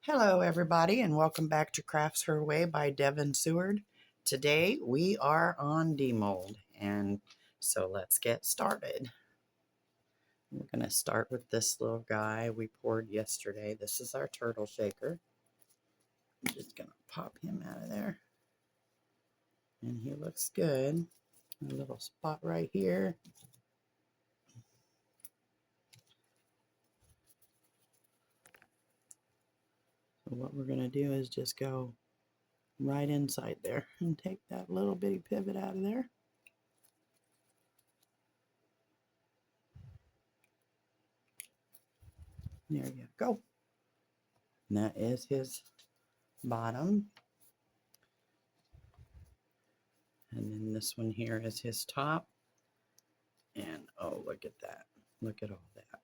Hello, everybody, and welcome back to Crafts Her Way by Devin Seward. Today we are on demold, and so let's get started. We're going to start with this little guy we poured yesterday. This is our turtle shaker. I'm just going to pop him out of there, and he looks good. A little spot right here. So what we're going to do is just go right inside there and take that little bitty pivot out of there. There you go. And that is his bottom. And then this one here is his top. And oh, look at that. Look at all that.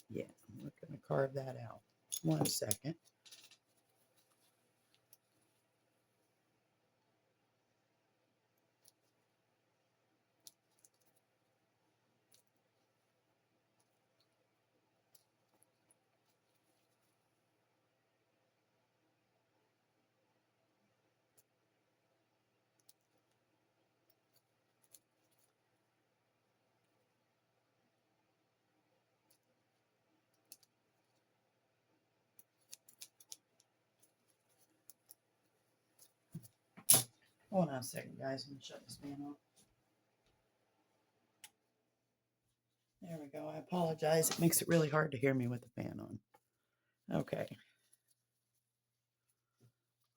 Yeah, we're going to carve that out. 1 second. Hold on a second, guys. Let me shut this fan off. There we go. I apologize. It makes it really hard to hear me with the fan on. Okay.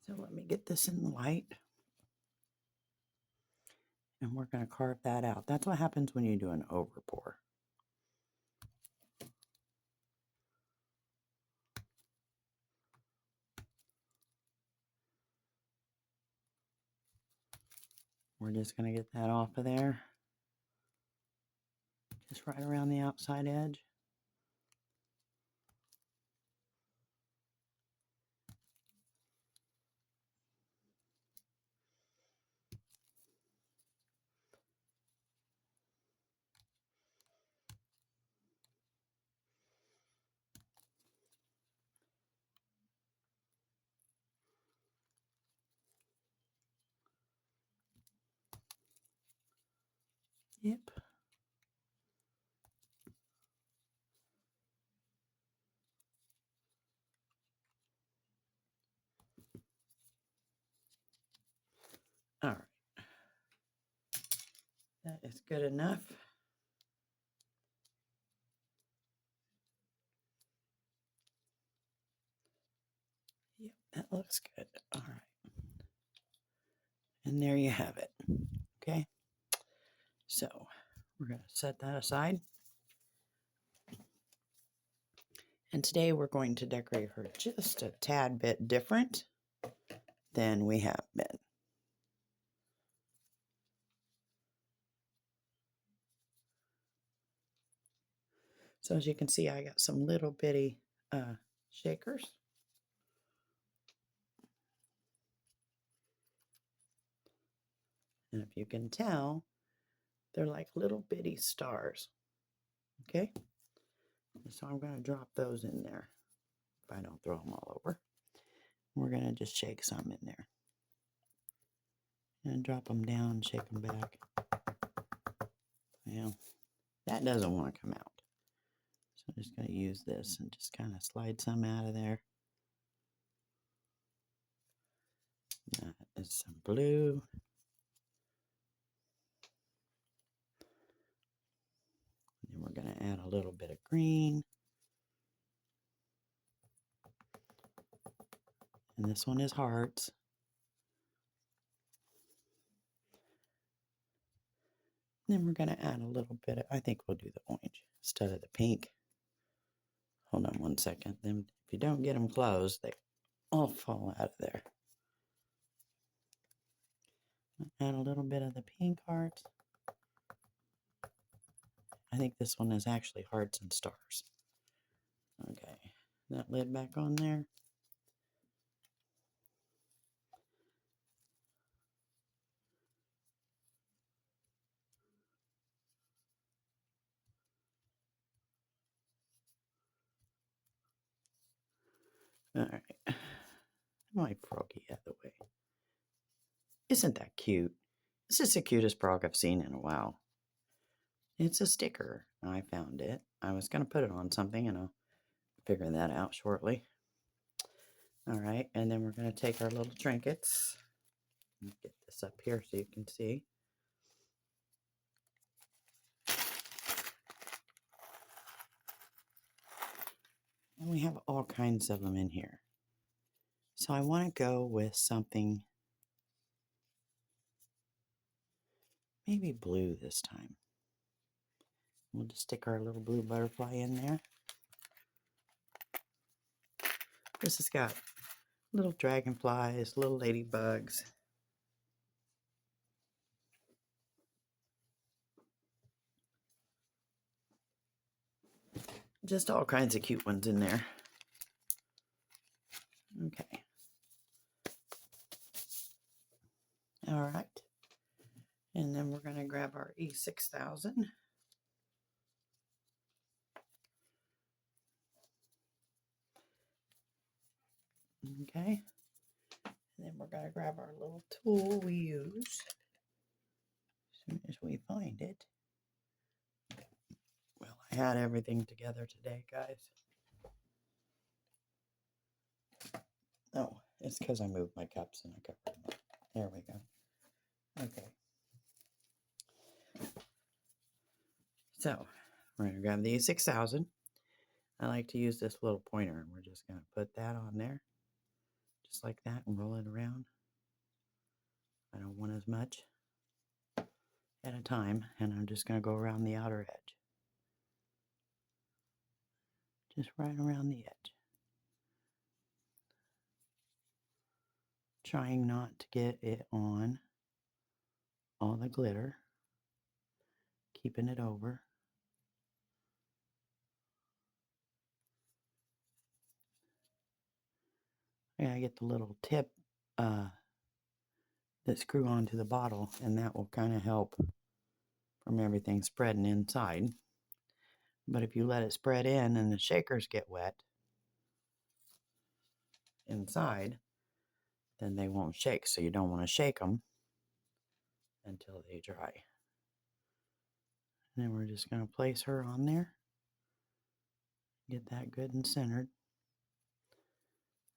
So let me get this in the light. And we're going to carve that out. That's what happens when you do an over pour. We're just going to get that off of there. Just right around the outside edge. Yep. All right. That is good enough. Yep, that looks good. All right. And there you have it. Okay. So we're going to set that aside. And today we're going to decorate her just a tad bit different than we have been. So as you can see, I got some little bitty shakers. And if you can tell, they're like little bitty stars. Okay? So I'm going to drop those in there if I don't throw them all over. We're going to just shake some in there. And drop them down, shake them back. Well, that doesn't want to come out. So I'm just going to use this and just kind of slide some out of there. That is some blue. And we're going to add a little bit of green. And this one is hearts. Then we're going to add a little bit of, I think we'll do the orange instead of the pink. Hold on 1 second. Then if you don't get them closed, they all fall out of there. Add a little bit of the pink hearts. I think this one is actually hearts and stars. Okay, that lid back on there. All right. My froggy out of the way. Isn't that cute? This is the cutest frog I've seen in a while. It's a sticker. I found it. I was going to put it on something, and I'll figure that out shortly. All right, and then we're going to take our little trinkets. Get this up here so you can see. And we have all kinds of them in here. So I want to go with something maybe blue this time. We'll just stick our little blue butterfly in there. This has got little dragonflies, little ladybugs. Just all kinds of cute ones in there. Okay. All right. And then we're going to grab our E6000. Okay. And then we're going to grab our little tool we use as soon as we find it. Well, I had everything together today, guys. Oh, it's because I moved my cups and I covered them up. There we go. Okay. So, we're going to grab the E6000. I like to use this little pointer, and we're just going to put that on there. Just like that, and roll it around. I don't want as much at a time, and I'm just going to go around the outer edge. Just right around the edge. Trying not to get it on all the glitter. Keeping it over. Yeah, I get the little tip that screw onto the bottle, and that will kind of help from everything spreading inside. But if you let it spread in and the shakers get wet inside, then they won't shake. So you don't want to shake them until they dry. And then we're just going to place her on there. Get that good and centered.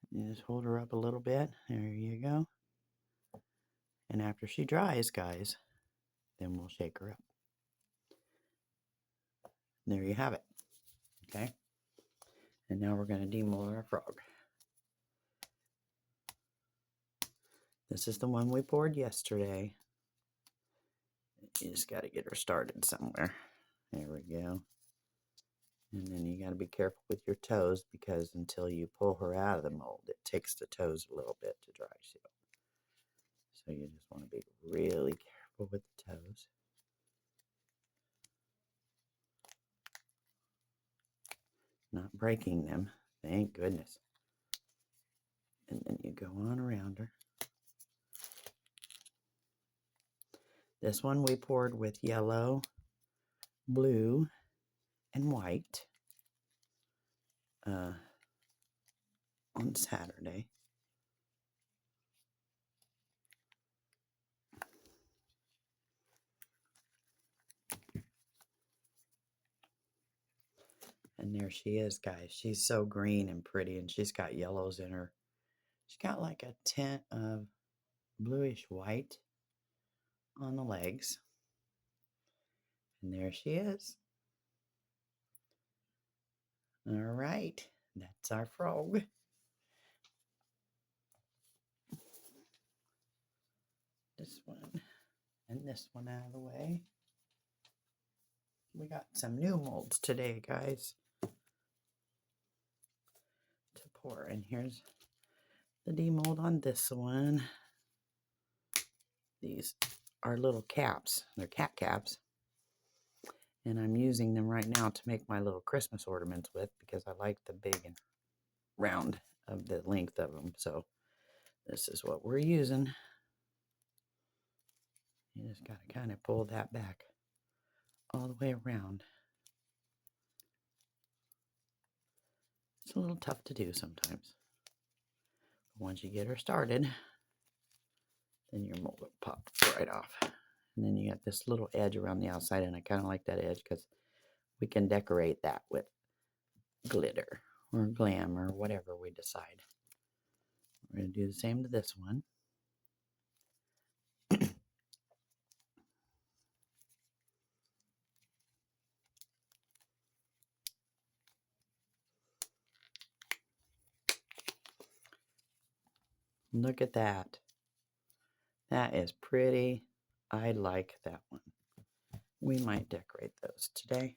You just hold her up a little bit. There you go. And after she dries, guys, then we'll shake her up. There you have it. Okay. And now we're going to demold our frog. This is the one we poured yesterday. You just got to get her started somewhere. There we go. And then you got to be careful with your toes, because until you pull her out of the mold, it takes the toes a little bit to dry seal. So you just want to be really careful with the toes. Not breaking them, thank goodness. And then you go on around her. This one we poured with yellow, blue, and white on Saturday. And there she is, guys. She's so green and pretty, and she's got yellows in her. She's got like a tint of bluish white on the legs. And there she is. All right, that's our frog. This one and this one out of the way. We got some new molds today, guys, to pour. And here's the demold on this one. These are little caps. They're cat caps. And I'm using them right now to make my little Christmas ornaments with, because I like the big and round of the length of them. So this is what we're using. You just got to kind of pull that back all the way around. It's a little tough to do sometimes. Once you get her started, then your mold will pop right off. And then you got this little edge around the outside, and I kind of like that edge because we can decorate that with glitter or glam or whatever we decide. We're going to do the same to this one. Look at that. That is pretty. I like that one. We might decorate those today.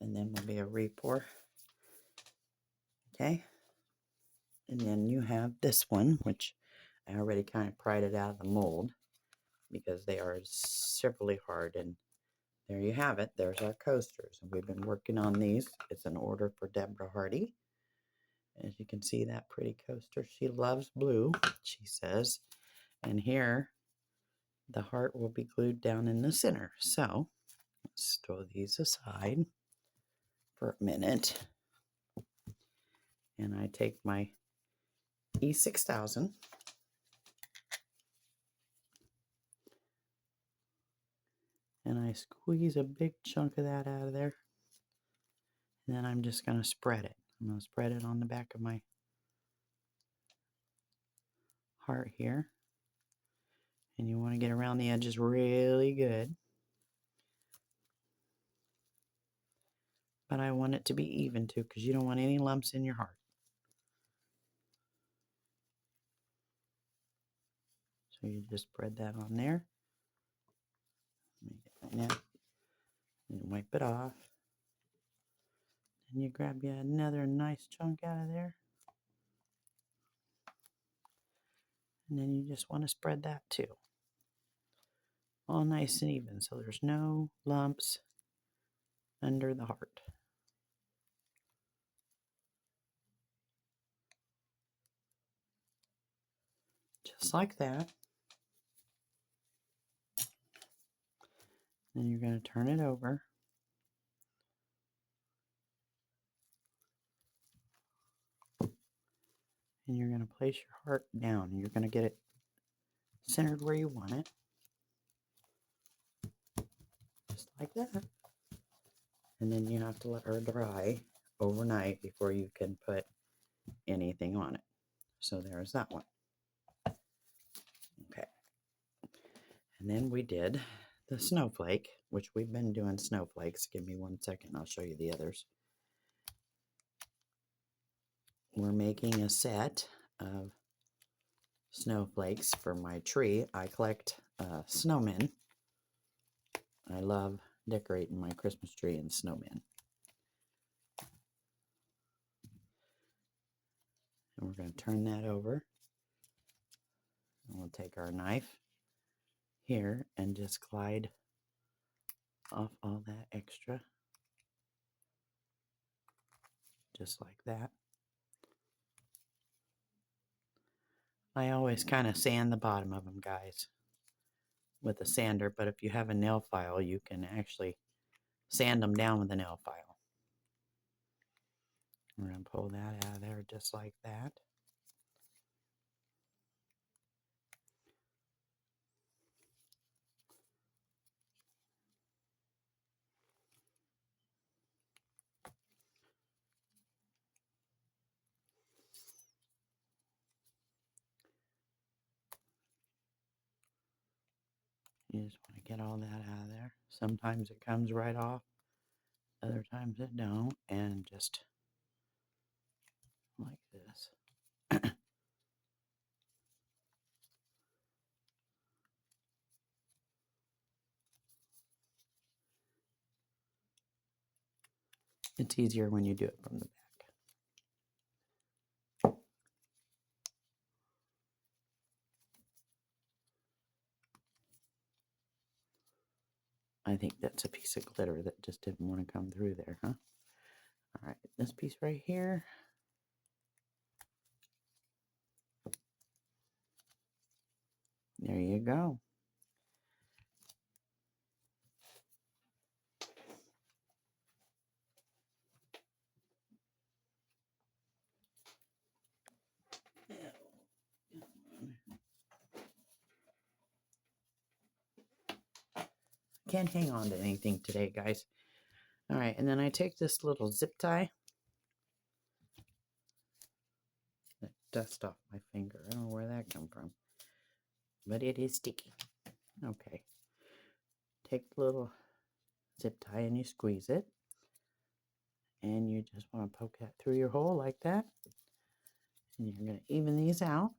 And then will be a re-pour. Okay. And then you have this one, which I already kind of pried it out of the mold because they are severely hard. And there you have it. There's our coasters. And we've been working on these. It's an order for Deborah Hardy. As you can see, that pretty coaster. She loves blue, she says. And here, the heart will be glued down in the center. So, let's throw these aside for a minute. And I take my E6000. And I squeeze a big chunk of that out of there. And then I'm just going to spread it. I'm going to spread it on the back of my heart here. And you want to get around the edges really good. But I want it to be even too, because you don't want any lumps in your heart. So you just spread that on there. Let me get my net. And wipe it off. And you grab you another nice chunk out of there. And then you just want to spread that too. All nice and even, so there's no lumps under the heart. Just like that. Then you're going to turn it over. And you're going to place your heart down. You're going to get it centered where you want it. Just like that. And then you have to let her dry overnight before you can put anything on it. So there's that one. Okay. And then we did the snowflake, which we've been doing snowflakes. Give me 1 second. I'll show you the others. We're making a set of snowflakes for my tree. I collect snowmen. I love decorating my Christmas tree in snowmen. And we're going to turn that over. And we'll take our knife here and just glide off all that extra. Just like that. I always kind of sand the bottom of them, guys, with a sander. But if you have a nail file, you can actually sand them down with a nail file. We're going to pull that out of there just like that. You just want to get all that out of there. Sometimes it comes right off. Other times it don't. And just like this. It's easier when you do it from the back. I think that's a piece of glitter that just didn't want to come through there, huh? All right, this piece right here. There you go. Can't hang on to anything today, guys. All right, and then I take this little zip tie. That dust off my finger. I don't know where that come from, but it is sticky. Okay. Take the little zip tie and you squeeze it. And you just want to poke that through your hole like that. And you're going to even these out.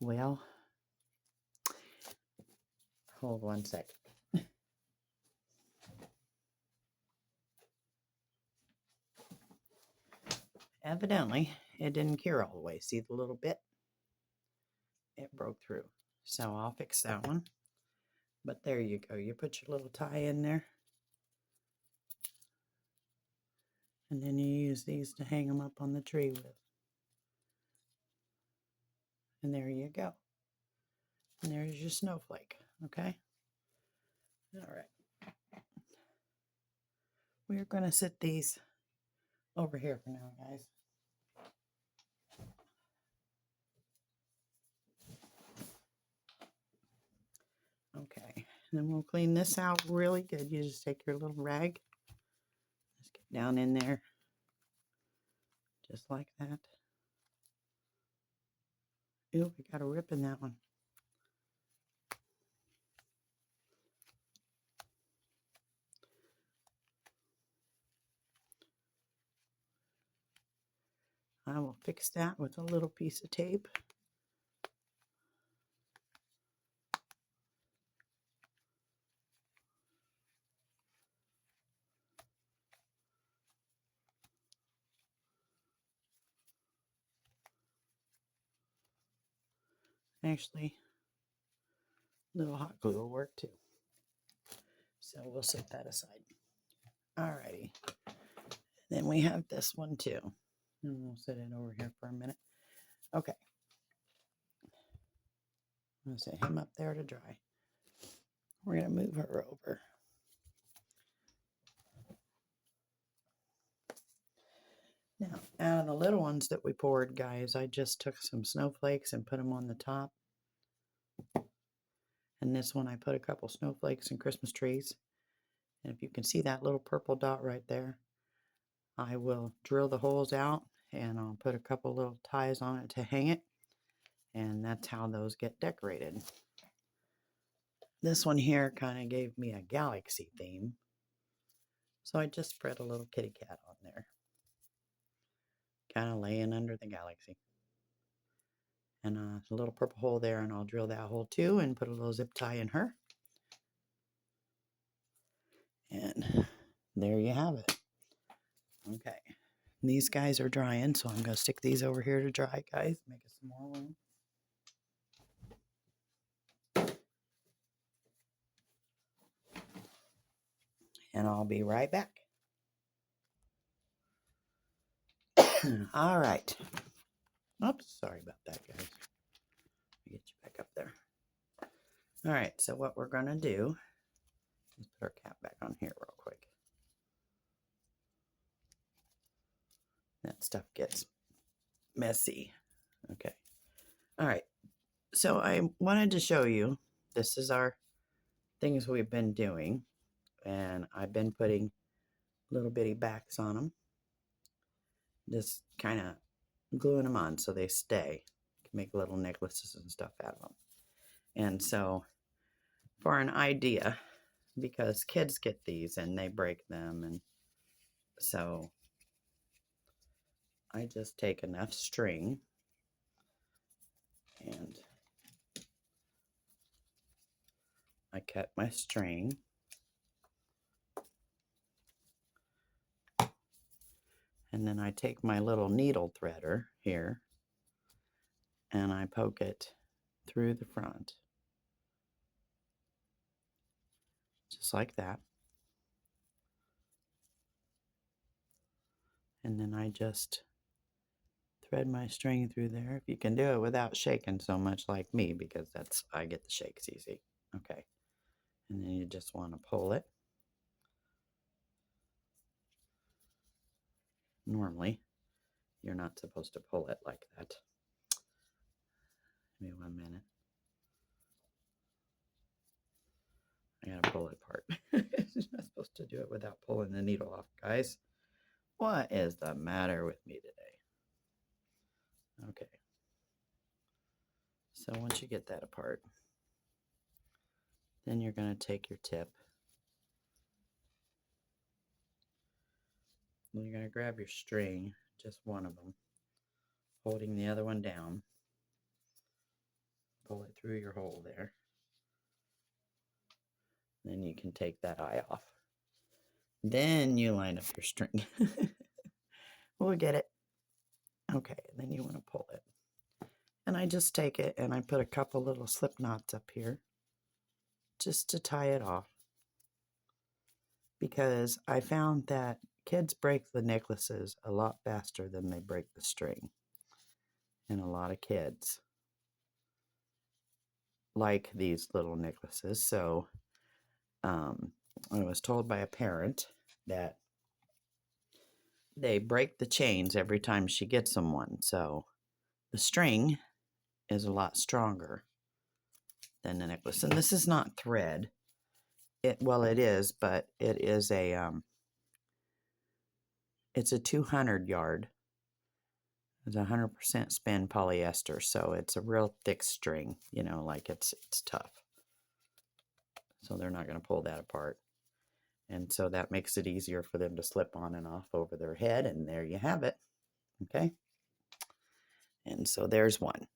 Well, hold one second. Evidently, it didn't cure all the way. See the little bit? It broke through. So I'll fix that one. But there you go. You put your little tie in there. And then you use these to hang them up on the tree with. And there you go. And there's your snowflake. Okay? All right. We're going to sit these over here for now, guys. Okay, and then we'll clean this out really good. You just take your little rag, just get down in there, just like that. Ooh, we got a rip in that one. I will fix that with a little piece of tape. Actually, a little hot glue will work too. So we'll set that aside. Alrighty. Then we have this one too. And we'll set it over here for a minute. Okay. I'm going to set him up there to dry. We're going to move her over. Now, out of the little ones that we poured, guys, I just took some snowflakes and put them on the top. And this one, I put a couple snowflakes and Christmas trees. And if you can see that little purple dot right there, I will drill the holes out and I'll put a couple little ties on it to hang it. And that's how those get decorated. This one here kind of gave me a galaxy theme. So I just spread a little kitty cat on there. Kind of laying under the galaxy. And a little purple hole there, and I'll drill that hole too and put a little zip tie in her. And there you have it. Okay. These guys are drying, so I'm going to stick these over here to dry, guys. Make it some more room. And I'll be right back. All right. Oops, sorry about that, guys. Let me get you back up there. All right, so what we're going to do is put our cap back on here real quick. That stuff gets messy. Okay. All right. So I wanted to show you, this is our things we've been doing. And I've been putting little bitty backs on them. Just kind of gluing them on so they stay. You can make little necklaces and stuff out of them. And so for an idea, because kids get these and they break them, and so I just take enough string and I cut my string. And then I take my little needle threader here and I poke it through the front. Just like that. And then I just thread my string through there. If you can do it without shaking so much like me, because I get the shakes easy. Okay. And then you just want to pull it. Normally, you're not supposed to pull it like that. Give me 1 minute. pull it apart. You're not supposed to do it without pulling the needle off, guys. What is the matter with me today? Okay. So once you get that apart, then you're going to take your tip. And you're going to grab your string, just one of them, holding the other one down. Pull it through your hole there. Then you can take that eye off. Then you line up your string. We'll get it. Okay, and then you want to pull it. And I just take it and I put a couple little slip knots up here just to tie it off. Because I found that kids break the necklaces a lot faster than they break the string. And a lot of kids like these little necklaces. So I was told by a parent that they break the chains every time she gets them one. So the string is a lot stronger than the necklace. And this is not thread. Well, it is, but it is it's a 200 yard. It's 100% spin polyester, so it's a real thick string, you know, like it's tough. So they're not going to pull that apart. And so that makes it easier for them to slip on and off over their head, and there you have it. Okay? And so there's one.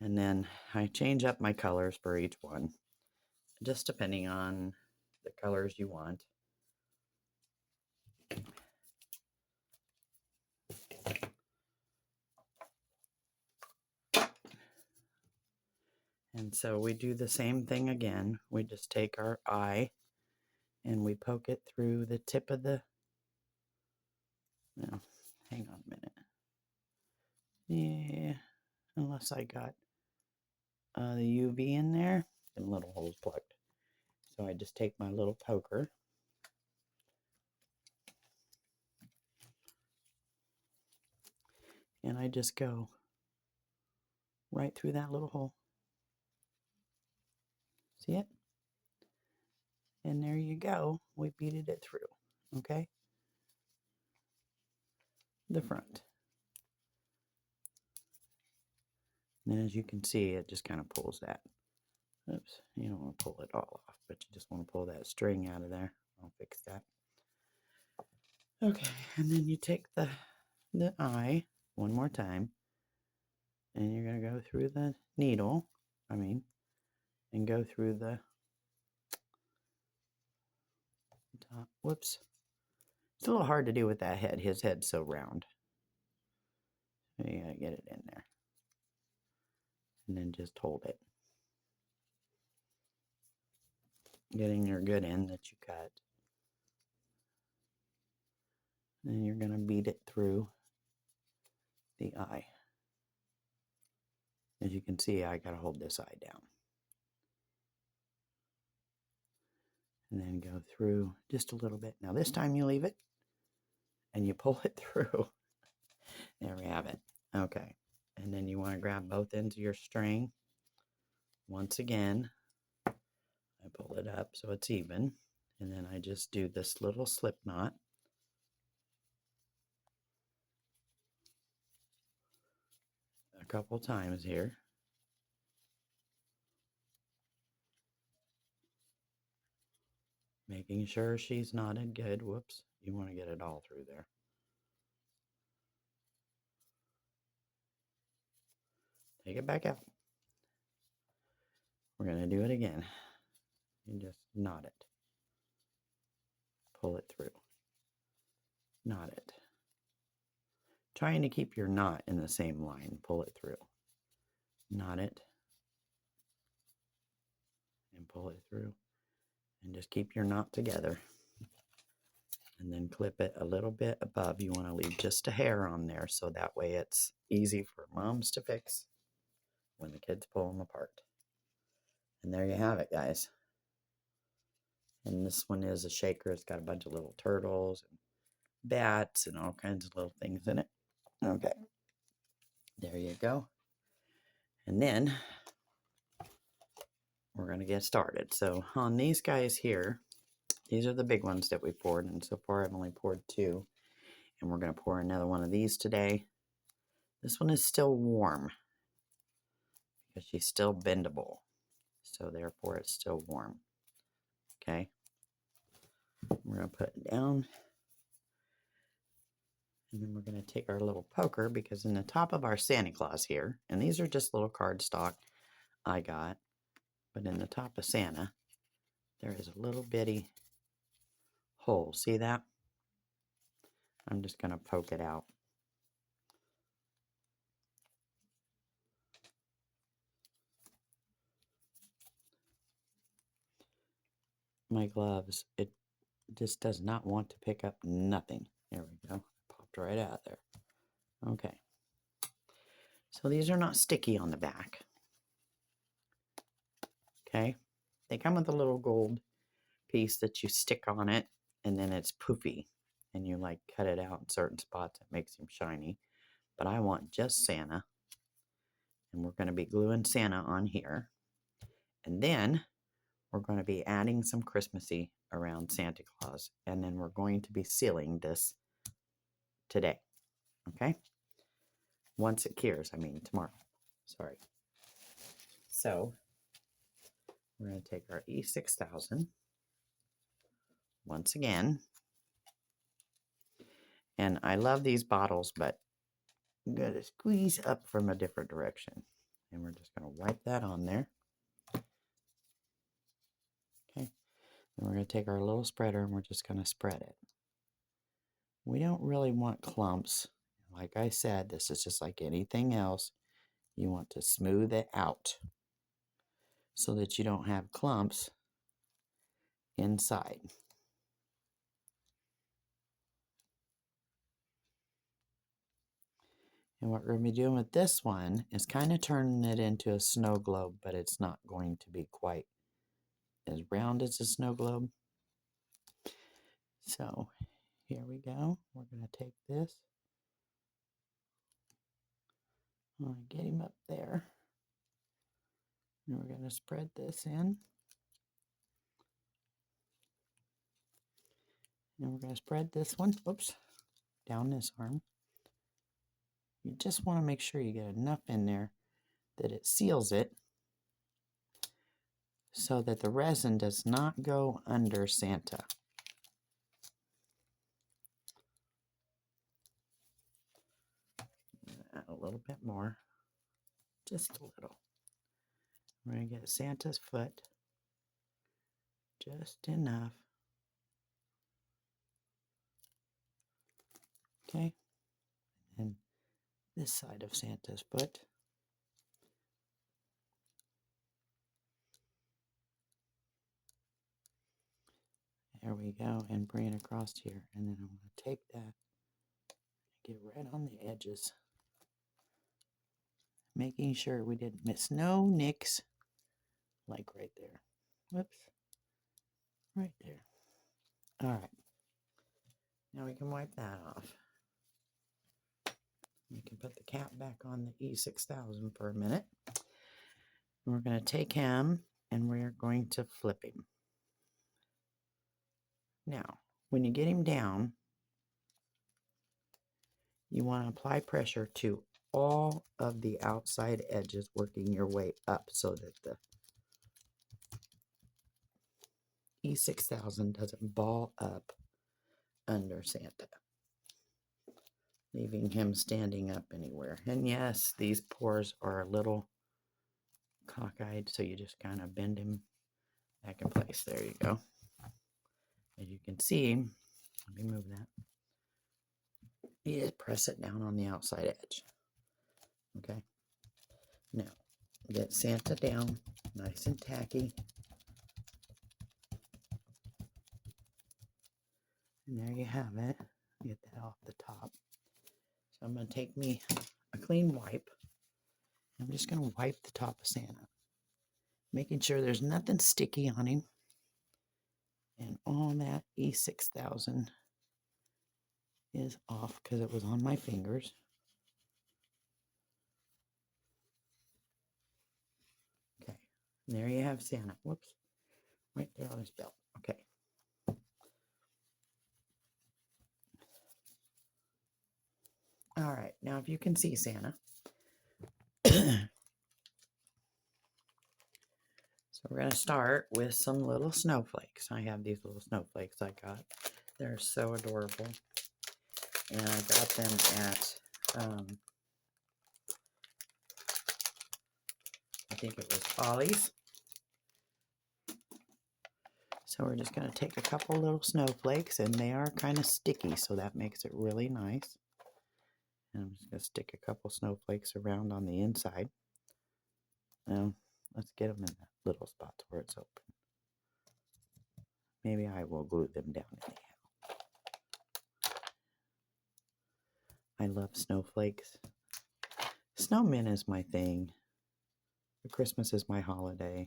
And then I change up my colors for each one, just depending on the colors you want. And so we do the same thing again. We just take our eye and we poke it through the tip of the, no, hang on a minute. Yeah, unless I got the UV in there and little holes plugged. So I just take my little poker and I just go right through that little hole. See it? And there you go. We beaded it through. Okay? The front. And as you can see, it just kind of pulls that. Oops, you don't want to pull it all off, but you just want to pull that string out of there. I'll fix that. Okay, and then you take the eye one more time, and you're going to go through the needle, and go through the top. Whoops. It's a little hard to do with that head. His head's so round. So you got to get it in there. And then just hold it. Getting your good end that you cut. Then you're going to beat it through the eye. As you can see, I got to hold this eye down. And then go through just a little bit. Now this time you leave it and you pull it through. There we have it. Okay. And then you want to grab both ends of your string. Once again, I pull it up so it's even. And then I just do this little slip knot. A couple times here. Making sure she's knotted good. Whoops. You want to get it all through there. Take it back out. We're going to do it again. You just knot it. Pull it through. Knot it. Trying to keep your knot in the same line. Pull it through. Knot it. And pull it through. And just keep your knot together. And then clip it a little bit above. You want to leave just a hair on there so that way it's easy for moms to fix when the kids pull them apart. And there you have it, guys. And this one is a shaker. It's got a bunch of little turtles and bats and all kinds of little things in it. Okay. There you go. And then we're going to get started. So on these guys here, these are the big ones that we poured, and so far I've only poured 2, and we're going to pour another one of these today. This one is still warm because she's still bendable, so therefore it's still warm. Okay, we're going to put it down, and then we're going to take our little poker, because in the top of our Santa Claus here, and these are just little cardstock I got, but in the top of Santa there is a little bitty hole. See that? I'm just going to poke it out. My gloves, it just does not want to pick up nothing. There we go. Popped right out there. Okay. So these are not sticky on the back. Okay. They come with a little gold piece that you stick on it, and then it's poofy, and you like cut it out in certain spots. It makes him shiny. But I want just Santa, and we're going to be gluing Santa on here, and then we're going to be adding some Christmassy around Santa Claus, and then we're going to be sealing this today. Okay, once it cures, I mean tomorrow. Sorry. So we're going to take our E6000 once again, and I love these bottles, but I'm going to squeeze up from a different direction, and we're just going to wipe that on there. Okay, then we're going to take our little spreader, and we're just going to spread it. We don't really want clumps. Like I said, this is just like anything else. You want to smooth it out so that you don't have clumps inside. And what we're going to be doing with this one is kind of turning it into a snow globe, but it's not going to be quite as round as a snow globe. So here we go. We're going to take this. I'm going to get him up there. And we're going to spread this in. And we're going to spread this one, oops, down this arm. You just want to make sure you get enough in there that it seals it so that the resin does not go under Santa. Add a little bit more, just a little. We're going to get Santa's foot, just enough. Okay, and this side of Santa's foot. There we go, and bring it across here. And then I'm going to take that, get right on the edges, making sure we didn't miss no nicks, like right there. Whoops, right there. All right, now we can wipe that off. We can put the cap back on the E6000 for a minute. And we're going to take him and we're going to flip him. Now, when you get him down, you want to apply pressure to all of the outside edges, working your way up so that the E6000 doesn't ball up under Santa, leaving him standing up anywhere. And yes, these pores are a little cockeyed, so you just kind of bend him back in place. There you go. As you can see, let me move that. You just press it down on the outside edge. Okay. Now, get Santa down nice and tacky. And there you have it. Get that off the top. So I'm going to take me a clean wipe. I'm just going to wipe the top of Santa, making sure there's nothing sticky on him. And all that E6000 is off because it was on my fingers. Okay, There you have Santa. Whoops. Right there on his belt. Okay. All right. Now, if you can see Santa. So we're going to start with some little snowflakes. I have these little snowflakes I got. They're so adorable. And I got them at, I think it was Ollie's. So we're just going to take a couple little snowflakes, and they are kind of sticky, so that makes it really nice. And I'm just going to stick a couple snowflakes around on the inside. Now, let's get them in that little spot where it's open. Maybe I will glue them down anyhow. I love snowflakes. Snowmen is my thing. Christmas is my holiday.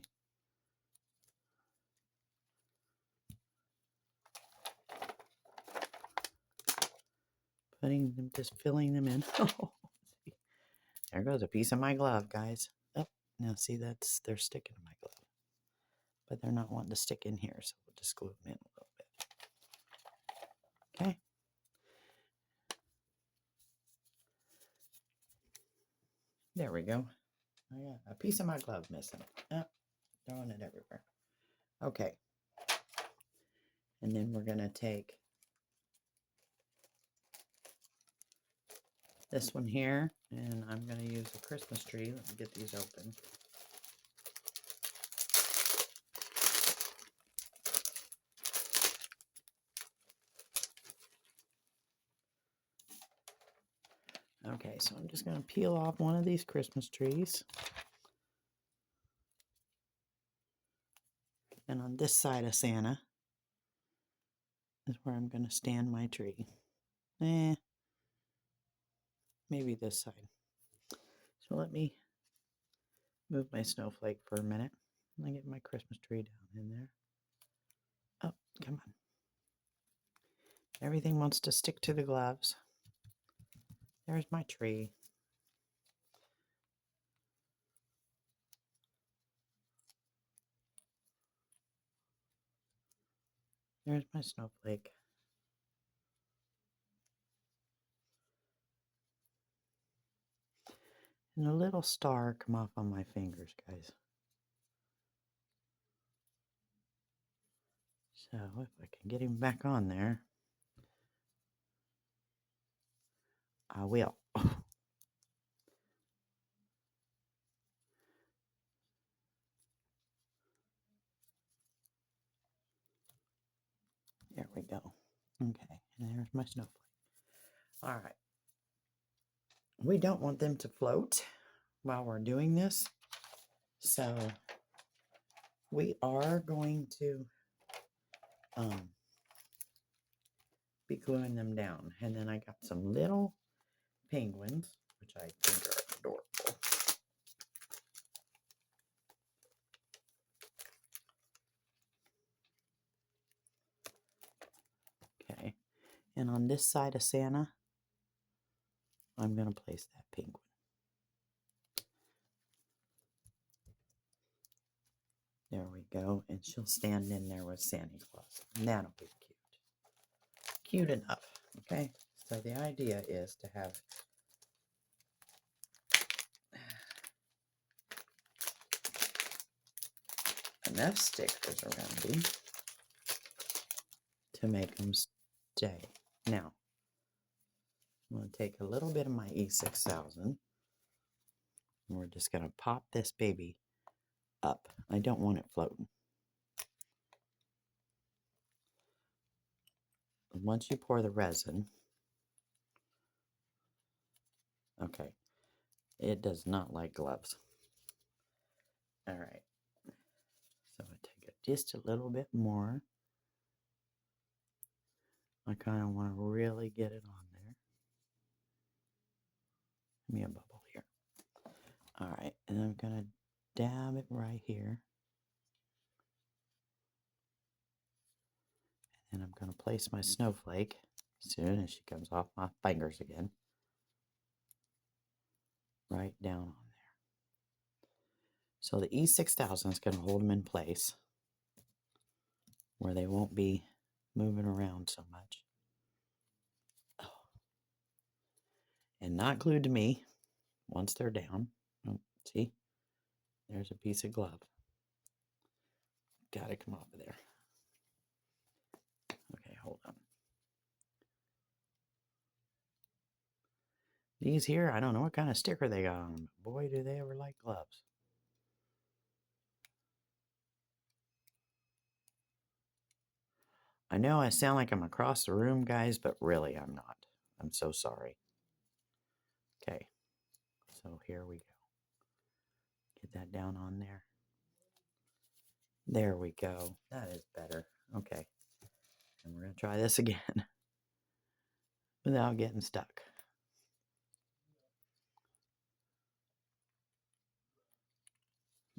Putting them, just filling them in. Oh, there goes a piece of my glove, guys. Oh, now see, they're sticking to my glove. But they're not wanting to stick in here, so we'll just glue them in a little bit. Okay. There we go. I got a piece of my glove missing. Oh, throwing it everywhere. Okay. And then we're going to take this one here, and I'm going to use a Christmas tree. Let me get these open. Okay, so I'm just going to peel off one of these Christmas trees. And on this side of Santa is where I'm going to stand my tree. Maybe this side. So let me move my snowflake for a minute. I get my Christmas tree down in there. Oh, come on. Everything wants to stick to the gloves. There's my tree. There's my snowflake. And a little star come off on my fingers, guys. So if I can get him back on there, I will. There we go. Okay, and there's my snowflake. All right. We don't want them to float while we're doing this. So we are going to be gluing them down. And then I got some little penguins, which I think are adorable. Okay, and on this side of Santa, I'm going to place that penguin. There we go, and she'll stand in there with Santa Claus. And that'll be cute. Cute enough, okay? So the idea is to have enough stickers around him to make them stay. Now, I'm going to take a little bit of my E6000, and we're just going to pop this baby up. I don't want it floating. Once you pour the resin, okay, it does not like gloves. All right, so I take it just a little bit more. I kind of want to really get it on there. Give me a bubble here. All right, and I'm going to dab it right here. And I'm going to place my snowflake as soon as she comes off my fingers again. Right down on there. So the E6000 is going to hold them in place where they won't be moving around so much. Oh. And not glued to me once they're down. Oh, see? There's a piece of glove. Got to come off of there. Okay, hold on. These here, I don't know what kind of sticker they got on them. Boy, do they ever like gloves. I know I sound like I'm across the room, guys, but really I'm not. I'm so sorry. Okay, so here we go. Get that down on there. There we go. That is better. Okay, and we're going to try this again without getting stuck.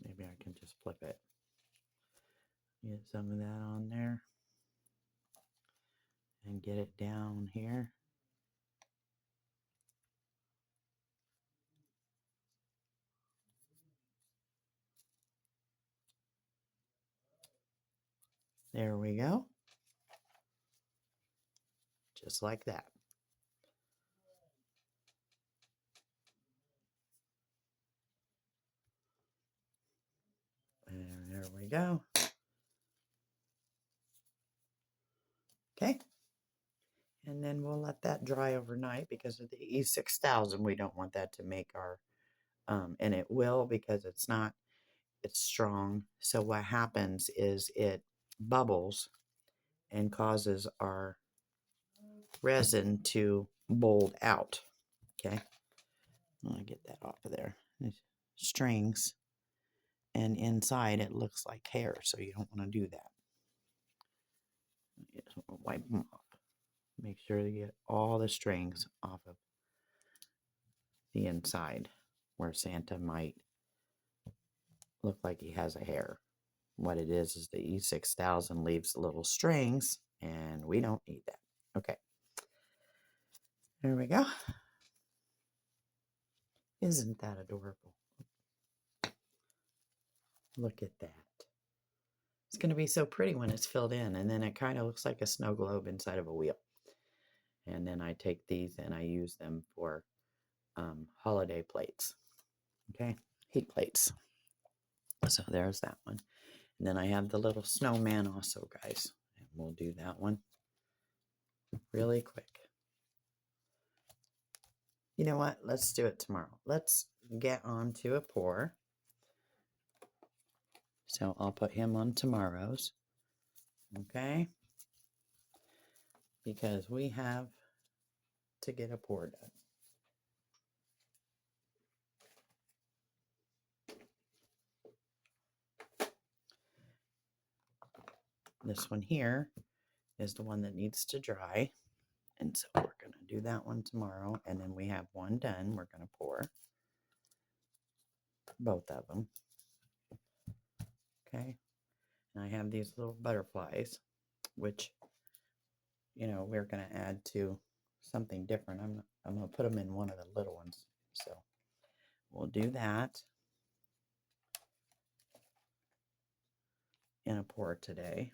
Maybe I can just flip it. Get some of that on there. And get it down here. There we go. Just like that. And there we go. Okay. And then we'll let that dry overnight because of the E6000. We don't want that to make our, and it will because it's strong. So what happens is it bubbles and causes our resin to mold out. Okay. I'm going to get that off of there. There's strings. And inside it looks like hair, so you don't want to do that. Just wipe them off. Make sure you get all the strings off of the inside where Santa might look like he has a hair. What it is the E6000 leaves little strings, and we don't need that. Okay. There we go. Isn't that adorable? Look at that. It's going to be so pretty when it's filled in, and then it kind of looks like a snow globe inside of a wheel. And then I take these and I use them for holiday plates. Okay, heat plates. So there's that one. And then I have the little snowman also, guys. And we'll do that one really quick. You know what? Let's do it tomorrow. Let's get on to a pour. So I'll put him on tomorrow's. Okay? Because we have to get a pour done. This one here is the one that needs to dry. And so we're going to do that one tomorrow. And then we have one done. We're going to pour both of them. Okay. And I have these little butterflies, which, you know, we're going to add to something different. I'm going to put them in one of the little ones. So we'll do that in a pour today.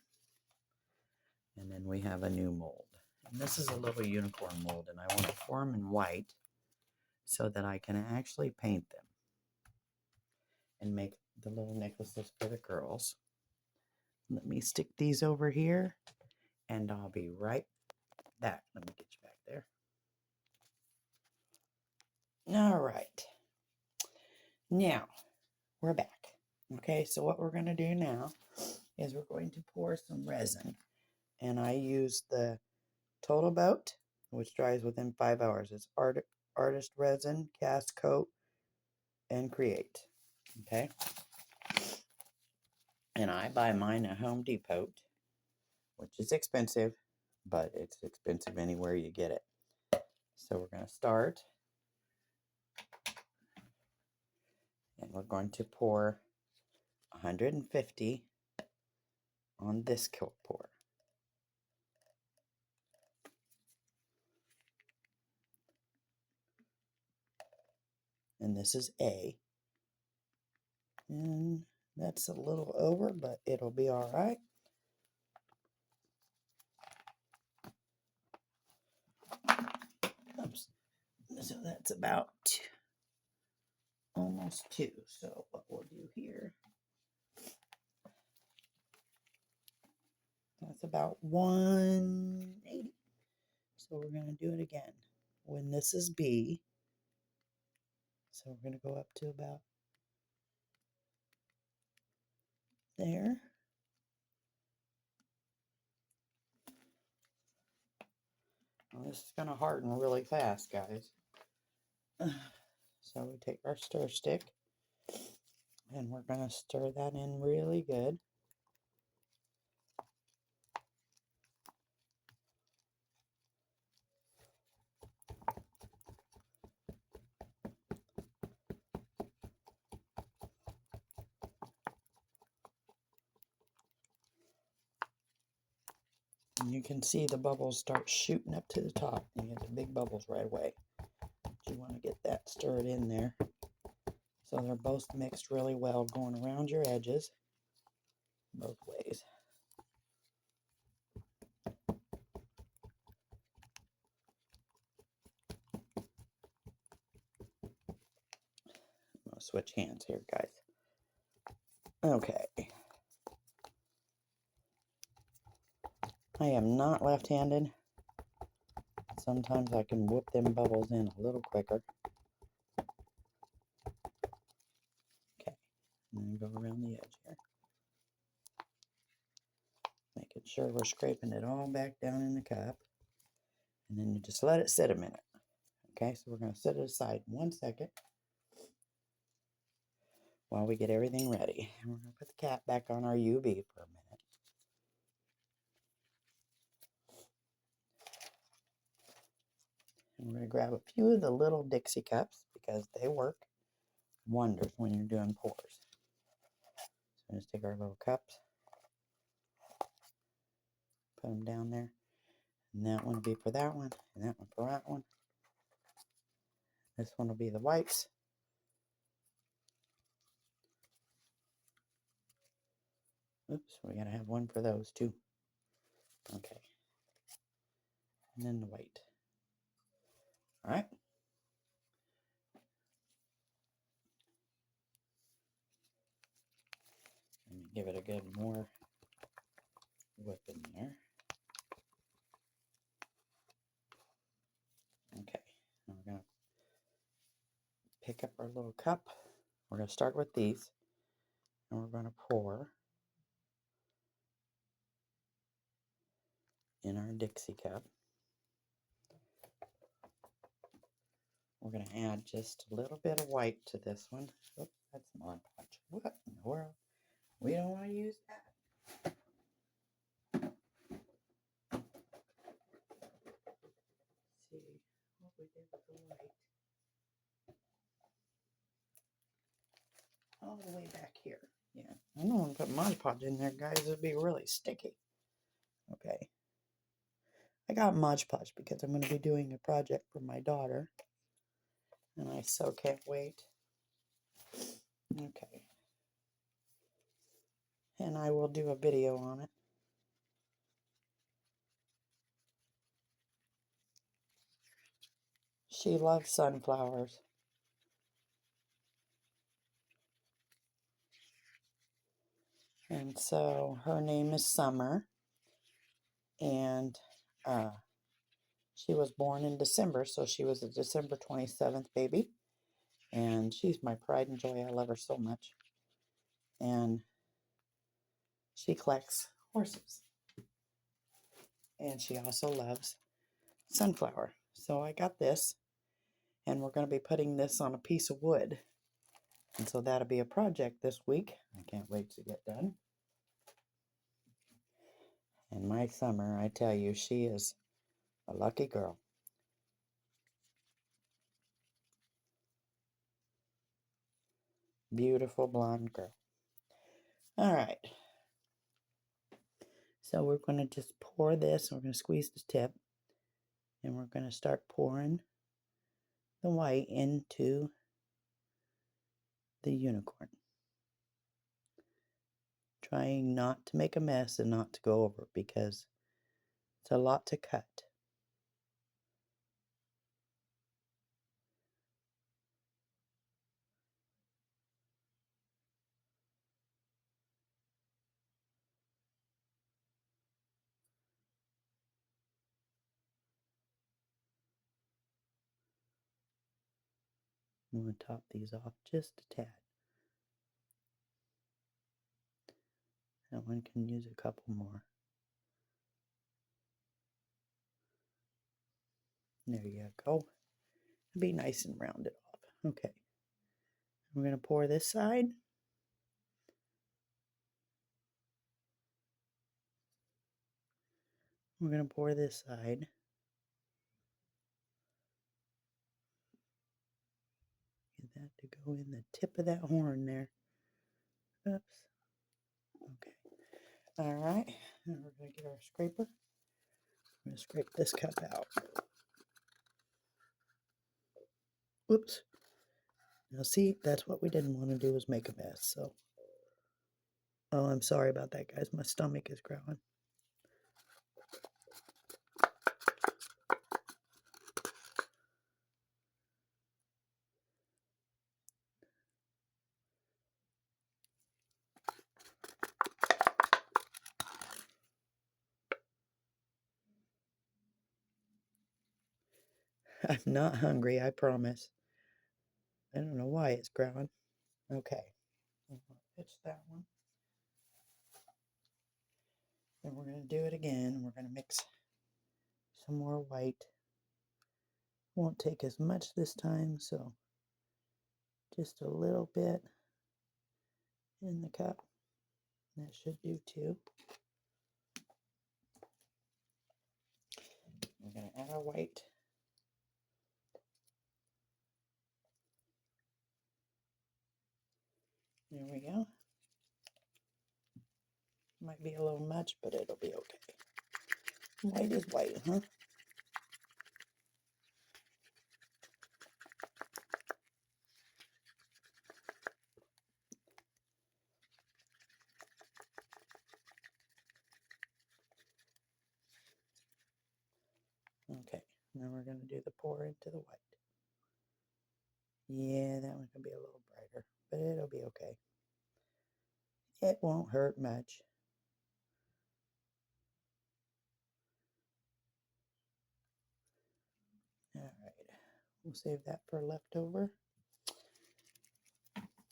And then we have a new mold. And this is a little unicorn mold, and I want to pour them in white so that I can actually paint them and make the little necklaces for the girls. Let me stick these over here, and I'll be right back. Let me get you back there. All right. Now, we're back. Okay, so what we're going to do now is we're going to pour some resin. And I use the Total Boat, which dries within 5 hours. It's Artist Resin, Cast Coat, and Create. Okay? And I buy mine at Home Depot, which is expensive, but it's expensive anywhere you get it. So we're going to start. And we're going to pour 150 on this coat pour. And this is A. And that's a little over, but it'll be all right. Oops. So that's about almost 2. So what we'll do here, that's about 180. So we're going to do it again. When this is B, so we're going to go up to about there. Well, this is going to harden really fast, guys. So we take our stir stick and we're going to stir that in really good. And you can see the bubbles start shooting up to the top. You get the big bubbles right away. But you want to get that stirred in there. So they're both mixed really well, going around your edges both ways. I'm going to switch hands here, guys. Okay. I am not left-handed. Sometimes I can whoop them bubbles in a little quicker. Okay. And then go around the edge here. Making sure we're scraping it all back down in the cup. And then you just let it sit a minute. Okay, so we're going to set it aside 1 second while we get everything ready. And we're going to put the cap back on our UV for a minute. And we're going to grab a few of the little Dixie cups because they work wonders when you're doing pours. So just take our little cups, put them down there. And that one will be for that one, and that one for that one. This one will be the whites. Oops, we gotta have one for those too. Okay. And then the white. All right. Let me give it a good more whip in there. Okay. Now we're gonna pick up our little cup. We're gonna start with these, and we're gonna pour in our Dixie cup. We're going to add just a little bit of white to this one. Oops, that's Mod Podge. What in the world? We don't want to use that. Let's see what we did with the white. All the way back here. Yeah, I don't want to put Mod Podge in there, guys. It'd be really sticky. Okay. I got Mod Podge because I'm going to be doing a project for my daughter. And I so can't wait. Okay. And I will do a video on it. She loves sunflowers. And so her name is Summer. And she was born in December, so she was a December 27th baby. And she's my pride and joy. I love her so much. And she collects horses. And she also loves sunflower. So I got this. And we're going to be putting this on a piece of wood. And so that'll be a project this week. I can't wait to get done. And my Summer, I tell you, she is a lucky girl. Beautiful blonde girl. All right. So we're going to just pour this. We're going to squeeze the tip. And we're going to start pouring the white into the unicorn. trying not to make a mess and not to go over because it's a lot to cut. I'm going to top these off just a tad. That one can use a couple more. There you go. Be nice and round it off. Okay. We're going to pour this side. We're going to pour this side. Get that to go in the tip of that horn there. Oops. Okay. All right. Now we're going to get our scraper. I'm going to scrape this cup out. Whoops. Now see, that's what we didn't want to do was make a mess. So, oh, I'm sorry about that, guys. My stomach is growling. I'm not hungry, I promise. I don't know why it's growling. Okay. It's that one. Then we're going to do it again. We're going to mix some more white. Won't take as much this time, so just a little bit in the cup. That should do too. We're going to add our white. There we go. Might be a little much, but it'll be okay. White is white, huh? Okay, now we're going to do the pour into the white. Yeah, that one can be a little brighter, but it'll be okay. It won't hurt much. All right, we'll save that for leftover.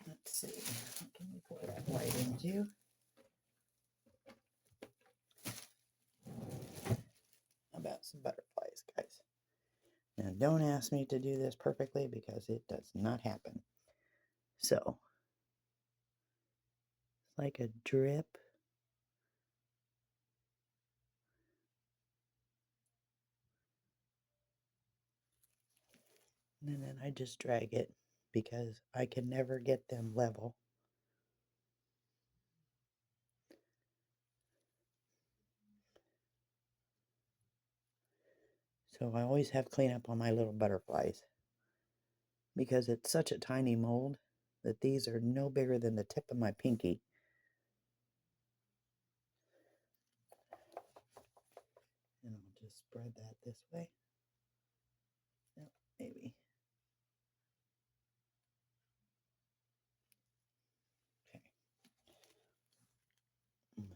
Let's see, what can we pour that white into? How about some butterflies, guys? Now, don't ask me to do this perfectly because it does not happen. So, it's like a drip. And then I just drag it because I can never get them level. So I always have cleanup on my little butterflies because it's such a tiny mold that these are no bigger than the tip of my pinky. And I'll just spread that this way. Yep, maybe. Okay.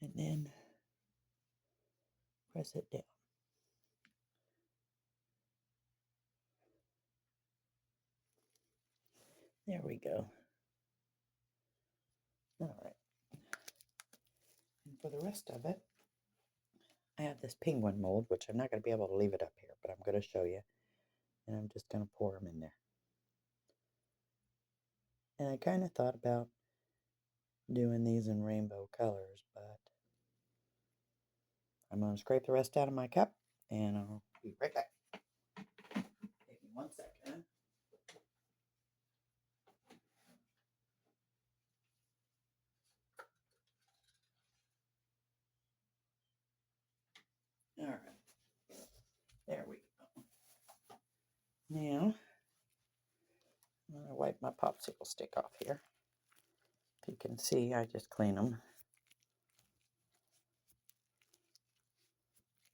And then press it down. There we go. All right. And for the rest of it, I have this penguin mold, which I'm not going to be able to leave it up here, but I'm going to show you. And I'm just going to pour them in there. And I kind of thought about doing these in rainbow colors, but I'm going to scrape the rest out of my cup, and I'll be right back. Give me 1 second. Now, I'm going to wipe my popsicle stick off here. If you can see, I just clean them.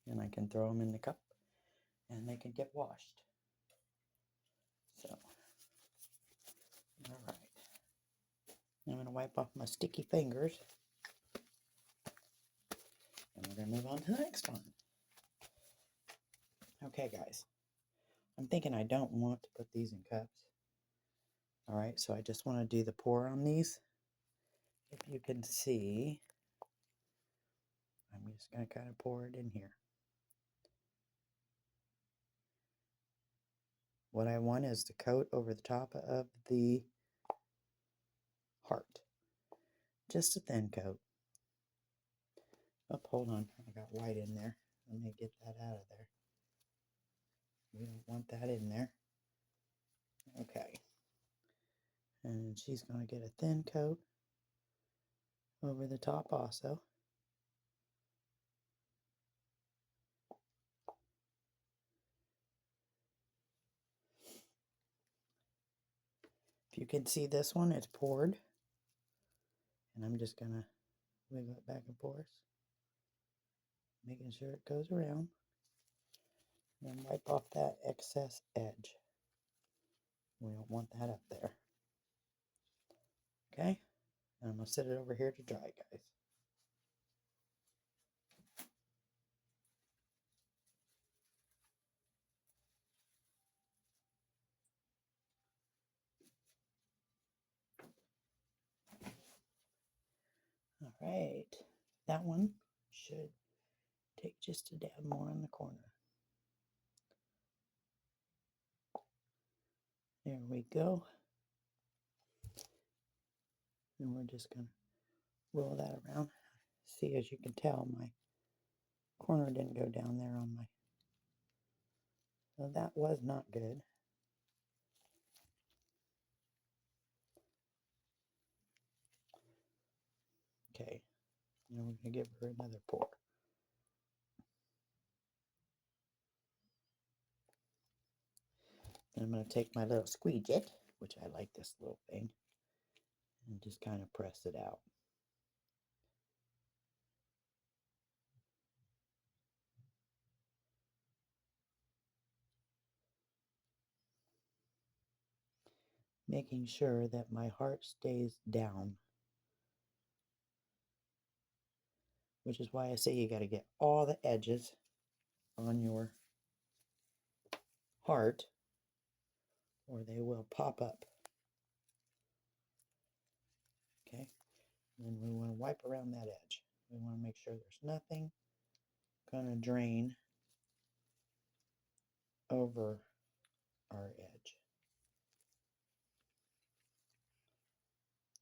And I can throw them in the cup and they can get washed. So, all right. I'm going to wipe off my sticky fingers. And we're going to move on to the next one. Okay, guys. I'm thinking I don't want to put these in cups. All right, so I just want to do the pour on these. If you can see, I'm just going to kind of pour it in here. What I want is the coat over the top of the heart. Just a thin coat. Oh, hold on. I got white in there. Let me get that out of there. We don't want that in there. Okay. And she's going to get a thin coat over the top also. If you can see this one, it's poured. And I'm just going to wiggle it back and forth, making sure it goes around. And then wipe off that excess edge. We don't want that up there. Okay? And I'm going to set it over here to dry, guys. All right. That one should take just a dab more in the corner. There we go. And we're just going to roll that around. See, as you can tell, my corner didn't go down there on my... So that was not good. Okay. Now we're going to give her another pour. And I'm going to take my little squeegee, which I like this little thing, and just kind of press it out. Making sure that my heart stays down. Which is why I say you got to get all the edges on your heart, or they will pop up. Okay, and then we want to wipe around that edge. We want to make sure there's nothing going to drain over our edge.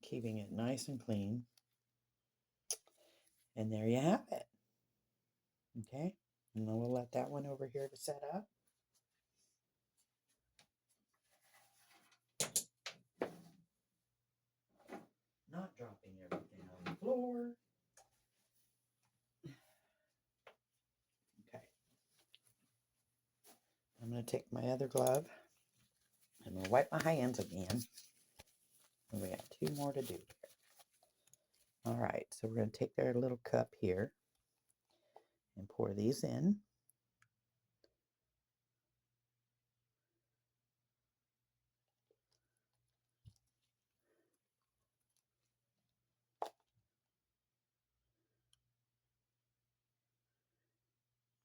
Keeping it nice and clean. And there you have it. Okay, and then we'll let that one over here to set up. Not dropping everything on the floor. Okay. I'm going to take my other glove and we'll wipe my hands again. And we got 2 more to do here. All right, so we're going to take their little cup here and pour these in.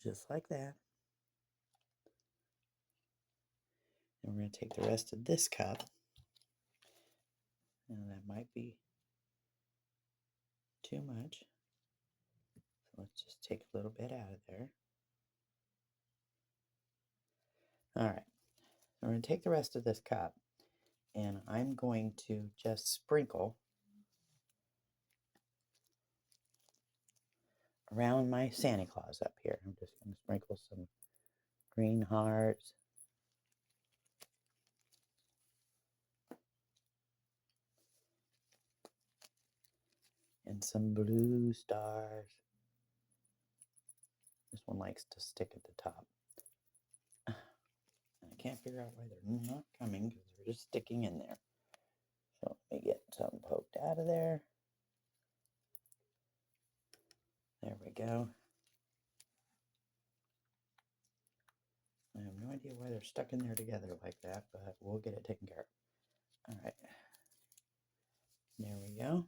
Just like that. And we're going to take the rest of this cup. And that might be too much. So let's just take a little bit out of there. All right. So we're going to take the rest of this cup. And I'm going to just sprinkle around my Santa Claus up here. I'm just going to sprinkle some green hearts. And some blue stars. This one likes to stick at the top. can't figure out why they're not coming because they're just sticking in there. So let me get some poked out of there. There we go. I have no idea why they're stuck in there together like that, but we'll get it taken care of. All right. There we go.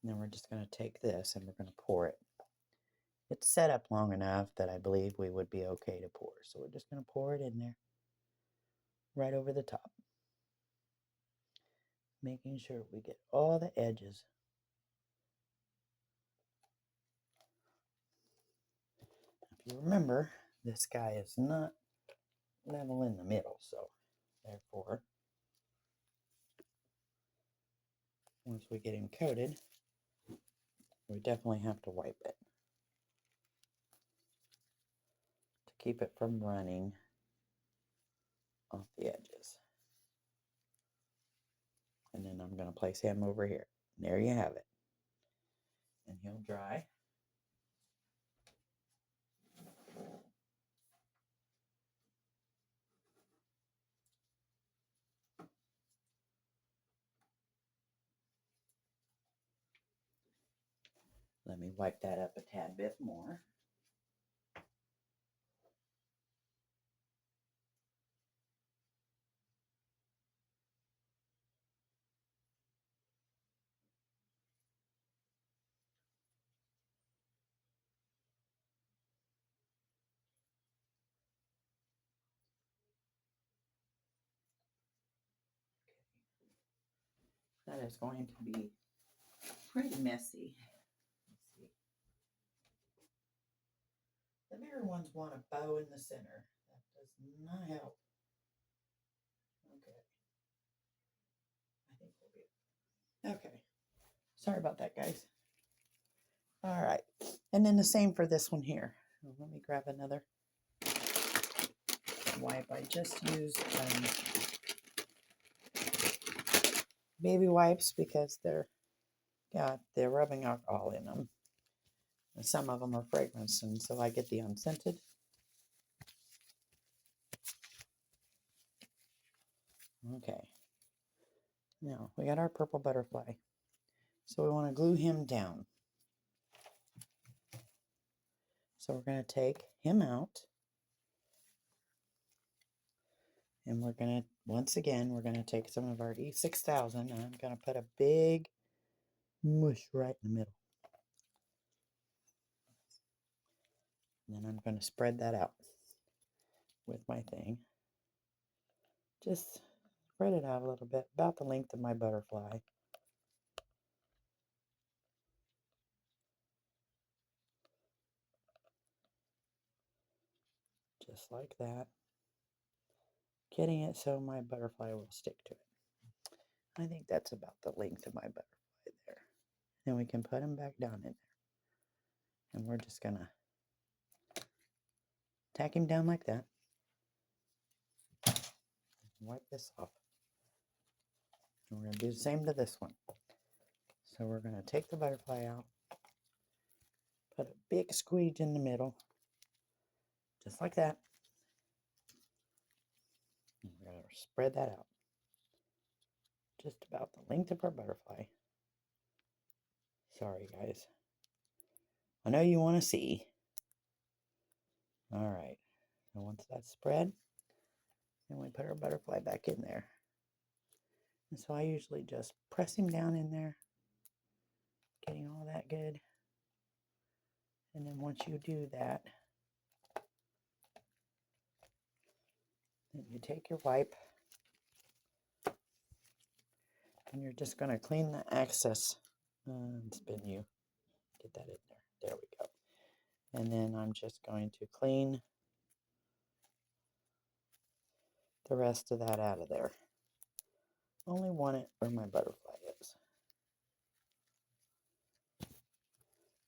And then we're just going to take this and we're going to pour it. It's set up long enough that I believe we would be okay to pour. So we're just going to pour it in there, right over the top. Making sure we get all the edges. If you remember, this guy is not level in the middle, so therefore, once we get him coated, we definitely have to wipe it to keep it from running off the edges. And then I'm going to place him over here. There you have it. And he'll dry. Let me wipe that up a tad bit more. That is going to be pretty messy. Let's see. The bigger ones want a bow in the center. That does not help. Okay. I think we'll be okay. Sorry about that, guys. All right. And then the same for this one here. Let me grab another wipe. I just used baby wipes because they're rubbing alcohol in them. And some of them are fragrance, and so I get the unscented. Okay. Now we got our purple butterfly. So we want to glue him down. So we're going to take him out. And we're going to, once again, we're going to take some of our E6000 and I'm going to put a big mush right in the middle. And then I'm going to spread that out with my thing. Just spread it out a little bit, about the length of my butterfly. Just like that. Getting it so my butterfly will stick to it. I think that's about the length of my butterfly there. Then we can put him back down in there. And we're just going to tack him down like that. Wipe this off. And we're going to do the same to this one. So we're going to take the butterfly out, put a big squeege in the middle, just like that. And we're going to spread that out. Just about the length of our butterfly. Sorry, guys. I know you want to see. All right. So once that's spread, then we put our butterfly back in there. And so I usually just press him down in there, getting all that good. And then once you do that, then you take your wipe and you're just going to clean the excess and spin you. Get that in there. There we go. And then I'm just going to clean the rest of that out of there. Only want it where my butterfly is.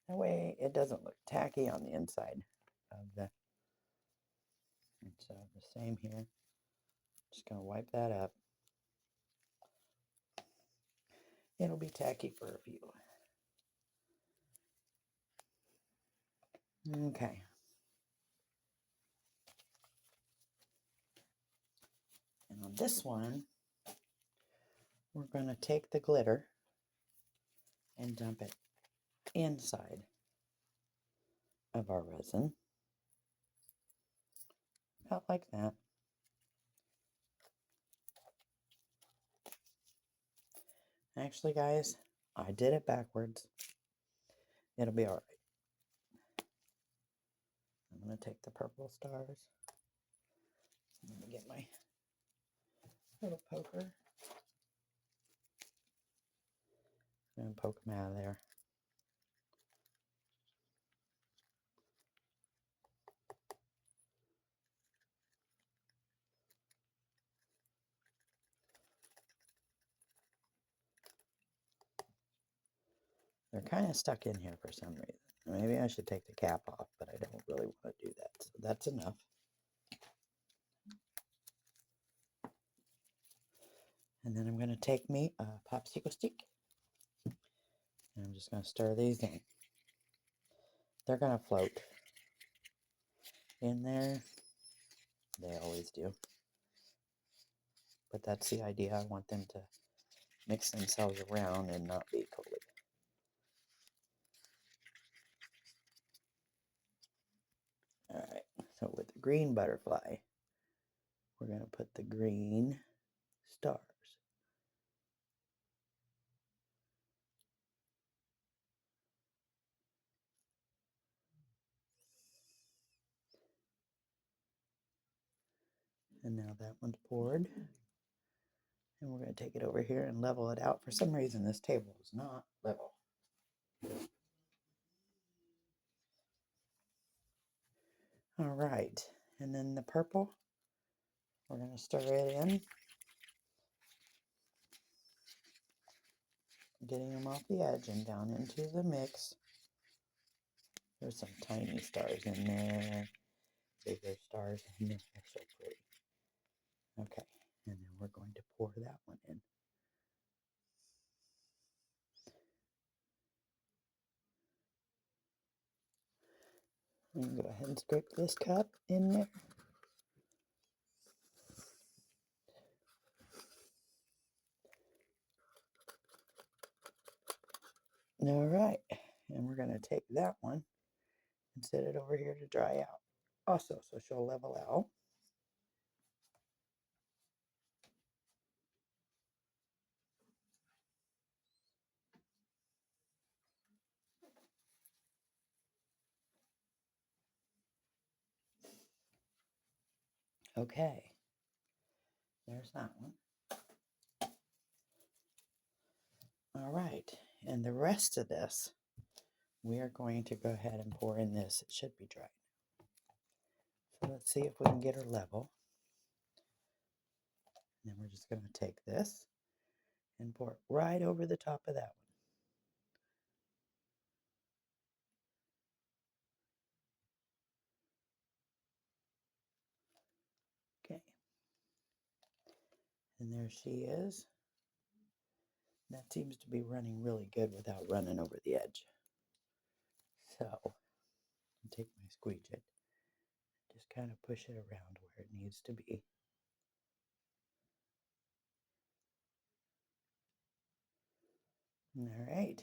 That way it doesn't look tacky on the inside of the. And so the same here. Just going to wipe that up. It'll be tacky for a few. Okay. Now this one, we're going to take the glitter and dump it inside of our resin. About like that. Actually, guys, I did it backwards. It'll be all right. I'm going to take the purple stars. Let me get my little poker. And poke them out of there. They're kind of stuck in here for some reason. Maybe I should take the cap off, but I don't really want to do that. So that's enough. And then I'm going to take me a popsicle stick. And I'm just going to stir these in. They're going to float in there. They always do. But that's the idea. I want them to mix themselves around and not be coated. Alright, so with the green butterfly, we're going to put the green stars. And now that one's poured. And we're going to take it over here and level it out. For some reason, this table is not level. All right, and then the purple, we're going to stir it in. Getting them off the edge and down into the mix. There's some tiny stars in there. Bigger stars in there. They're so pretty. Okay, and then we're going to pour that one in. And go ahead and scrape this cup in there. All right, and we're going to take that one and set it over here to dry out. Also, so she'll level out. Okay, there's that one. All right, and the rest of this, we are going to go ahead and pour in this. It should be dry. So let's see if we can get her level. And then we're just going to take this and pour it right over the top of that one. Okay. And there she is. That seems to be running really good without running over the edge. So, I'll take my squeegee, just kind of push it around where it needs to be. All right.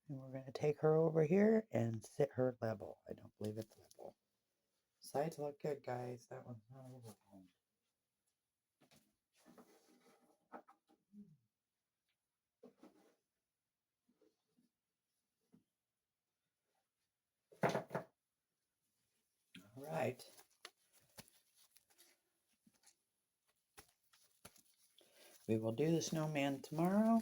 And we're going to take her over here and sit her level. I don't believe it's level. Sides look good, guys. That one's not overwhelmed. All right. We will do the snowman tomorrow.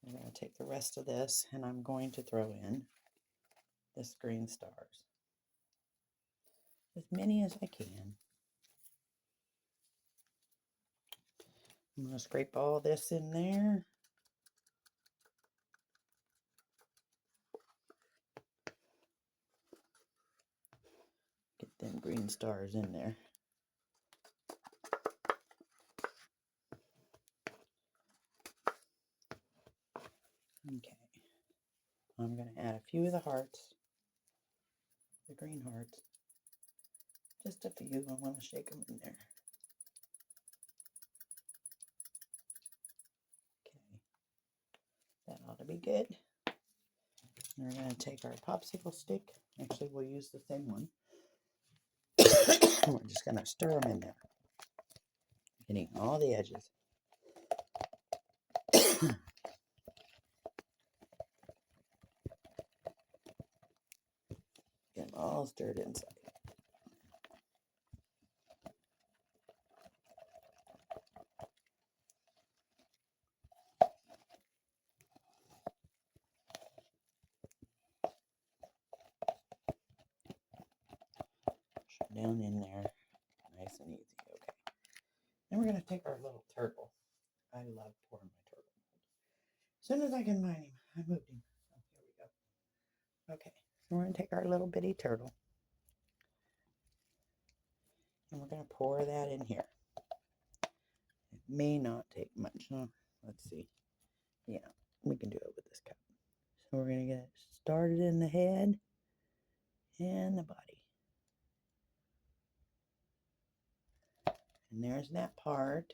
I'm going to take the rest of this and I'm going to throw in this green stars. As many as I can. I'm going to scrape all this in there. Get them green stars in there. Okay. I'm going to add a few of the hearts, the green hearts. Just a few. I want to shake them in there. Okay. That ought to be good. And we're going to take our popsicle stick. Actually, we'll use the same one. We're just going to stir them in there, getting all the edges. Get them all stirred inside. Down in there, nice and easy. Okay. Then we're going to take our little turtle. I love pouring my turtle. As soon as I can find him, I moved him. Oh, here we go. Okay, so we're going to take our little bitty turtle. And we're going to pour that in here. It may not take much. Huh? Let's see. Yeah, we can do it with this cup. So we're going to get it started in the head and the body. And there's that part.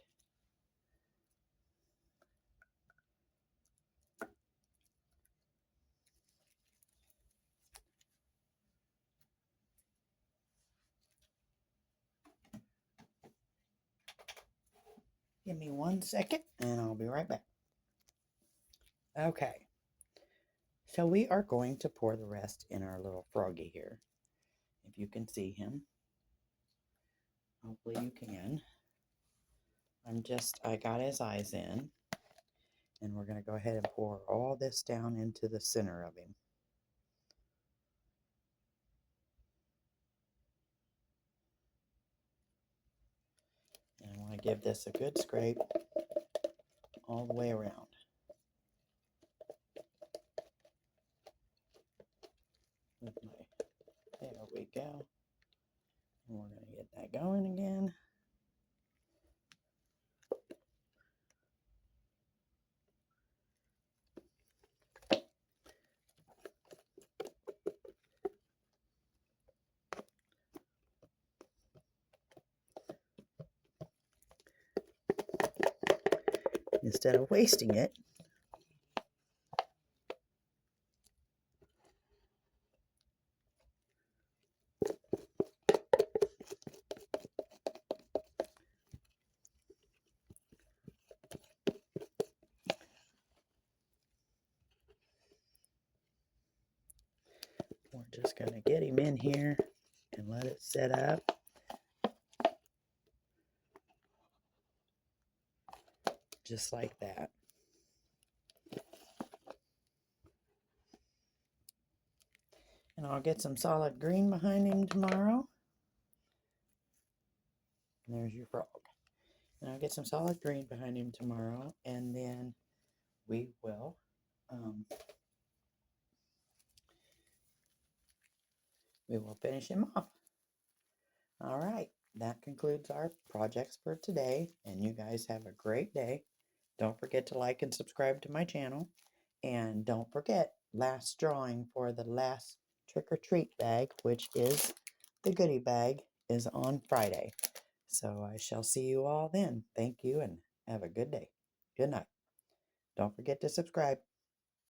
Give me 1 second and I'll be right back. Okay. So we are going to pour the rest in our little froggy here. If you can see him. Hopefully you can. I got his eyes in. And we're going to go ahead and pour all this down into the center of him. And I want to give this a good scrape all the way around. With there we go. And we're going to get that going again. Instead of wasting it, we're just going to get him in here and let it set up. Just like that. And I'll get some solid green behind him tomorrow. And there's your frog. And I'll get some solid green behind him tomorrow. And then we will finish him off. All right. That concludes our projects for today. And you guys have a great day. Don't forget to like and subscribe to my channel. And don't forget, last drawing for the last trick-or-treat bag, which is the goodie bag, is on Friday. So I shall see you all then. Thank you and have a good day. Good night. Don't forget to subscribe.